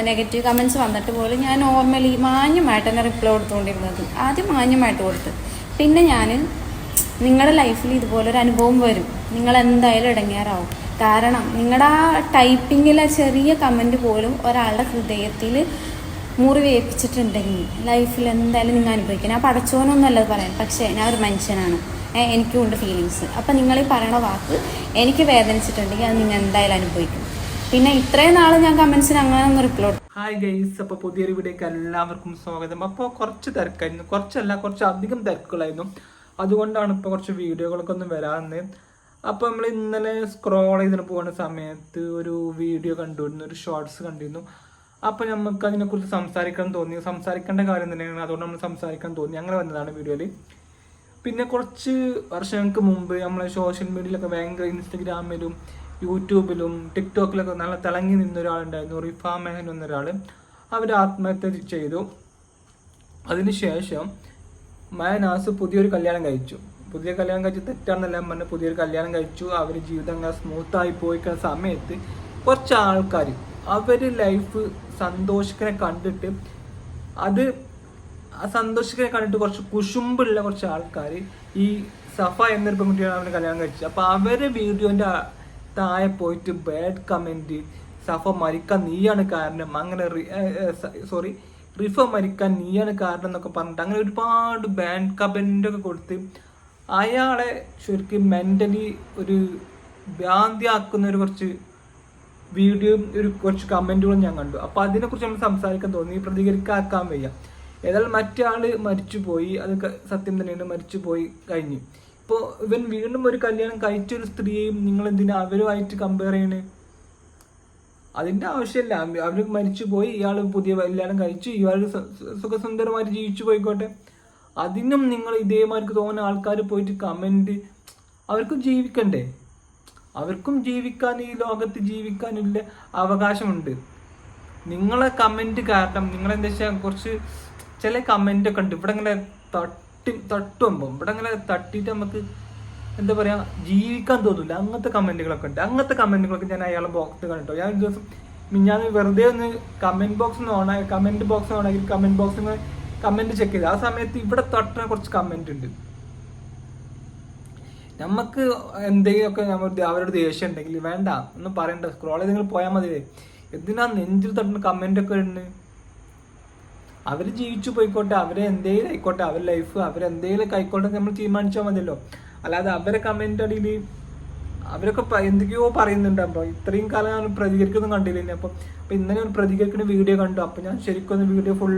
Negative comments വന്നിട്ട് പോലും ഞാൻ നോർമലി മാന്യമായിട്ട് തന്നെ റിപ്ലൈ കൊടുത്തുകൊണ്ടിരുന്നത്. ആദ്യം മാന്യമായിട്ട് കൊടുത്ത്, പിന്നെ ഞാൻ നിങ്ങളുടെ ലൈഫിൽ ഇതുപോലൊരു അനുഭവം വരും, നിങ്ങൾ എന്തായാലും ഇടങ്ങേറാവും. കാരണം നിങ്ങളുടെ ആ ടൈപ്പിങ്ങിലെ ചെറിയ കമൻറ്റ് പോലും ഒരാളുടെ ഹൃദയത്തിൽ മുറിവേൽപ്പിച്ചിട്ടുണ്ടെങ്കിൽ ലൈഫിൽ എന്തായാലും നിങ്ങൾ അനുഭവിക്കണം. ഞാൻ പടച്ചോനൊന്നുമല്ല പറയാൻ, പക്ഷേ ഞാൻ ഒരു മനുഷ്യനാണ്, എനിക്കും ഉണ്ട് ഫീലിങ്സ്. അപ്പം നിങ്ങൾ ഈ പറയണ വാക്ക് എനിക്ക് വേദനിച്ചിട്ടുണ്ടെങ്കിൽ അത് നിങ്ങൾ എന്തായാലും അനുഭവിക്കും. പിന്നെ ഇത്രയും നാൾ ഞാൻ കമൻസിന് അങ്ങനെ ഒന്ന് റിപ്ലൈ. ഹായ് ഗൈസ്, അപ്പോൾ പുതിയൊരു വീഡിയോക്ക് എല്ലാവർക്കും സ്വാഗതം. അപ്പോൾ കുറച്ച് തിരക്കായിരുന്നു, കുറച്ച് അധികം തിരക്കുകളായിരുന്നു. അതുകൊണ്ടാണ് ഇപ്പോൾ കുറച്ച് വീഡിയോകളൊക്കെ ഒന്ന് വരാമെന്ന്. അപ്പോൾ നമ്മൾ ഇന്നലെ സ്ക്രോൾ ചെയ്തിട്ട് പോകുന്ന സമയത്ത് ഒരു വീഡിയോ കണ്ടിരുന്നു, ഒരു ഷോർട്സ് കണ്ടിരുന്നു. അപ്പോൾ നമുക്ക് അതിനെക്കുറിച്ച് സംസാരിക്കേണ്ട കാര്യം തന്നെയാണ്, അതുകൊണ്ട് നമ്മൾ സംസാരിക്കാൻ തോന്നി, അങ്ങനെ വന്നതാണ് വീഡിയോയിൽ. പിന്നെ കുറച്ച് വർഷങ്ങൾക്ക് മുമ്പ് നമ്മളെ സോഷ്യൽ മീഡിയയിലൊക്കെ ഭയങ്കര ഇൻസ്റ്റഗ്രാമിലും യൂട്യൂബിലും ടിക്ടോക്കിലൊക്കെ നല്ല തിളങ്ങി നിന്നൊരാളുണ്ടായിരുന്നു, റിഫ മെഹൻ എന്നൊരാൾ. അവർ ആത്മഹത്യ ചെയ്തു. അതിനുശേഷം മയനാസ് പുതിയൊരു കല്യാണം കഴിച്ചു. തെറ്റാണെന്നെല്ലാം പറഞ്ഞ് പുതിയൊരു കല്യാണം കഴിച്ചു. അവർ ജീവിതം അങ്ങനെ സ്മൂത്തായി പോയിക്കുന്ന സമയത്ത് കുറച്ച് ആൾക്കാർ അവർ ലൈഫ് സന്തോഷിക്കനെ കണ്ടിട്ട് കുറച്ച് കുശുമ്പുള്ള കുറച്ച് ആൾക്കാർ ഈ സഫ എന്നൊരു പെൺകുട്ടിയാണ് അവരുടെ കല്യാണം കഴിച്ചത്. അപ്പോൾ അവരെ വീഡിയോൻ്റെ താഴെ പോയിട്ട് ബാഡ് കമൻറ്റ്, സഫ മരിക്കാൻ നീയാണ് കാരണം, അങ്ങനെ റിഫ മരിക്കാൻ നീയാണ് കാരണം എന്നൊക്കെ പറഞ്ഞിട്ട് അങ്ങനെ ഒരുപാട് ബാഡ് കമൻ്റൊക്കെ കൊടുത്ത് അയാളെ ശരിക്കും മെൻ്റലി ഒരു ഭ്രാന്തിയാക്കുന്ന ഒരു കുറച്ച് വീഡിയോയും കുറച്ച് കമൻറ്റുകളും ഞാൻ കണ്ടു. അപ്പോൾ അതിനെക്കുറിച്ച് നമ്മൾ സംസാരിക്കാൻ തോന്നി, പ്രതികരിക്കാൻ വയ്യ. ഏതായാലും മറ്റേ ആൾ മരിച്ചുപോയി, അത് സത്യം തന്നെയാണ്, മരിച്ചുപോയി കഴിഞ്ഞു. ഇപ്പോൾ ഇവൻ വീണ്ടും ഒരു കല്യാണം കഴിച്ചൊരു സ്ത്രീയെയും നിങ്ങൾ എന്തിനാ അവരുമായിട്ട് കമ്പയർ ചെയ്യണേ? അതിൻ്റെ ആവശ്യമില്ല. അവർ മരിച്ചുപോയി, ഇയാൾ പുതിയ കല്യാണം കഴിച്ചു, ഇയാൾ സുഖസുന്ദരമായിട്ട് ജീവിച്ചു പോയിക്കോട്ടെ. അതിനും നിങ്ങൾ ഇതേമാർക്ക് തോന്നുന്ന ആൾക്കാർ പോയിട്ട് കമൻറ്റ്, അവർക്കും ജീവിക്കണ്ടേ? അവർക്കും ജീവിക്കാൻ, ഈ ലോകത്ത് ജീവിക്കാനുള്ള അവകാശമുണ്ട്. നിങ്ങളെ കമൻറ്റ് കാരണം നിങ്ങളെന്താ വെച്ചാൽ കുറച്ച് ചില കമൻറ്റൊക്കെ ഉണ്ട് ഇവിടെ ഇങ്ങനെ തട്ടുമ്പോൾ ഇവിടെ ഇങ്ങനെ തട്ടിയിട്ട് നമുക്ക് എന്താ പറയുക, ജീവിക്കാൻ തോന്നില്ല. അങ്ങനത്തെ കമൻറ്റുകളൊക്കെ ഉണ്ട്. അങ്ങനത്തെ കമൻറ്റുകളൊക്കെ ഞാൻ അയാളെ ബോക്സ് കണ്ടോ. ഞാൻ ഒരു ദിവസം ഞാൻ വെറുതെ ഒന്ന് കമൻറ്റ് ബോക്സ് ഓണാക്കി കമൻറ്റ് ബോക്സിൽ കമൻറ്റ് ചെക്ക് ചെയ്ത് ആ സമയത്ത് ഇവിടെ തട്ടുന്ന കുറച്ച് കമൻറ്റ് ഉണ്ട്. നമുക്ക് എന്തെങ്കിലുമൊക്കെ അവരോട് ദേഷ്യം ഉണ്ടെങ്കിൽ വേണ്ട, ഒന്നും പറയണ്ട, സ്ക്രോൾ ചെയ്ത് നിങ്ങൾ പോയാൽ മതി. എന്തിനാ നെഞ്ചിൽ തട്ടുന്ന കമൻറ്റൊക്കെ ഉണ്ട്? അവർ ജീവിച്ചു പോയിക്കോട്ടെ, അവരെ എന്തെങ്കിലും ആയിക്കോട്ടെ, അവരുടെ ലൈഫ് അവരെന്തെങ്കിലും ആയിക്കോട്ടെ നമ്മൾ തീരുമാനിച്ചാൽ മതിയല്ലോ. അല്ലാതെ അവരെ കമൻ്റ് അടിയിൽ അവരൊക്കെ എന്തൊക്കെയോ പറയുന്നുണ്ട്. അപ്പോൾ ഇത്രയും കാലം ഞാൻ പ്രതികരിക്കൊന്നും കണ്ടില്ല. അപ്പോൾ ഇന്നലെ ഒരു പ്രതികരിക്കുന്ന വീഡിയോ കണ്ടു. അപ്പോൾ ഞാൻ ശരിക്കും ഒന്ന് വീഡിയോ ഫുൾ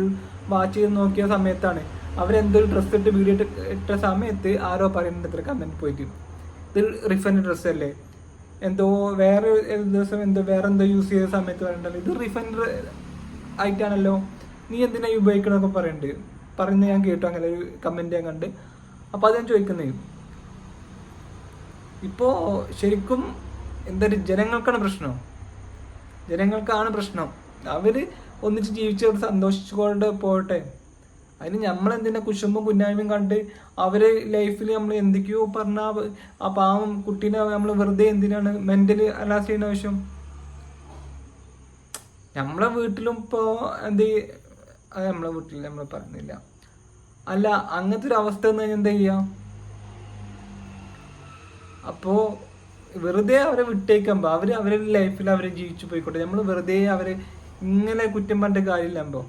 വാച്ച് ചെയ്ത് നോക്കിയ സമയത്താണ് അവരെന്തൊരു ഡ്രസ്സ് ഇട്ട് വീഡിയോ ഇട്ട സമയത്ത് ആരോ പറയുന്നുണ്ട് ഇത്ര കമൻറ്റ് പോയിട്ട്, ഇത് റിഫൻ്റെ ഡ്രസ്സല്ലേ, എന്തോ വേറെ ദിവസം വേറെന്തോ യൂസ് ചെയ്ത സമയത്ത് പറയണ്ടല്ലോ, ഇത് റിഫൻഡ് ആയിട്ടാണല്ലോ, നീ എന്തിനാ ഉപയോഗിക്കണമെന്നൊക്കെ പറയുന്നത് ഞാൻ കേട്ടു. അങ്ങനെ ഒരു കമൻറ്റ് ഞാൻ കണ്ട്. അപ്പോൾ അത് ഞാൻ ചോദിക്കുന്നത്, ഇപ്പോൾ ശരിക്കും എന്തൊരു ജനങ്ങൾക്കാണ് പ്രശ്നം. അവർ ഒന്നിച്ച് ജീവിച്ച് സന്തോഷിച്ചുകൊണ്ട് പോകട്ടെ. അതിന് നമ്മളെന്തിനാ കുശുമ്പും കുന്നായ്മയും കണ്ട് അവരെ ലൈഫിൽ നമ്മൾ എന്തൊക്കെയോ പറഞ്ഞാൽ ആ പാവം കുട്ടീനെ നമ്മൾ വെറുതെ എന്തിനാണ് മെൻ്റലി അലാസ് ചെയ്യുന്ന ആവശ്യം? നമ്മളെ വീട്ടിലും ഇപ്പോൾ നമ്മളെ വീട്ടിൽ നമ്മൾ പറയുന്നില്ല, അല്ല അങ്ങനത്തെ ഒരു അവസ്ഥ എന്ന് കഴിഞ്ഞാൽ എന്താ ചെയ്യുക? അപ്പോൾ വെറുതെ അവരെ വിട്ടേക്കുമ്പോൾ അവരുടെ ലൈഫിൽ അവർ ജീവിച്ചു പോയിക്കോട്ടെ. നമ്മൾ വെറുതെ അവരെ ഇങ്ങനെ കുറ്റം പറഞ്ഞിട്ട് കാര്യമില്ലാകുമ്പോൾ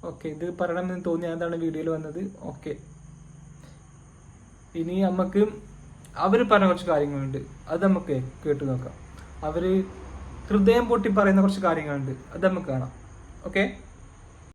ഓക്കെ, ഇത് പറയണമെന്ന് തോന്നി, അതാണ് വീഡിയോയിൽ വന്നത്. ഓക്കെ, ഇനി നമുക്ക് അവർ പറഞ്ഞ കുറച്ച് കാര്യങ്ങളുണ്ട്, അത് നമുക്ക് കേട്ട് നോക്കാം. അവർ ഹൃദയം പൊട്ടി പറയുന്ന കുറച്ച് കാര്യങ്ങളുണ്ട്, അത് നമുക്ക് കാണാം. ഓക്കെ.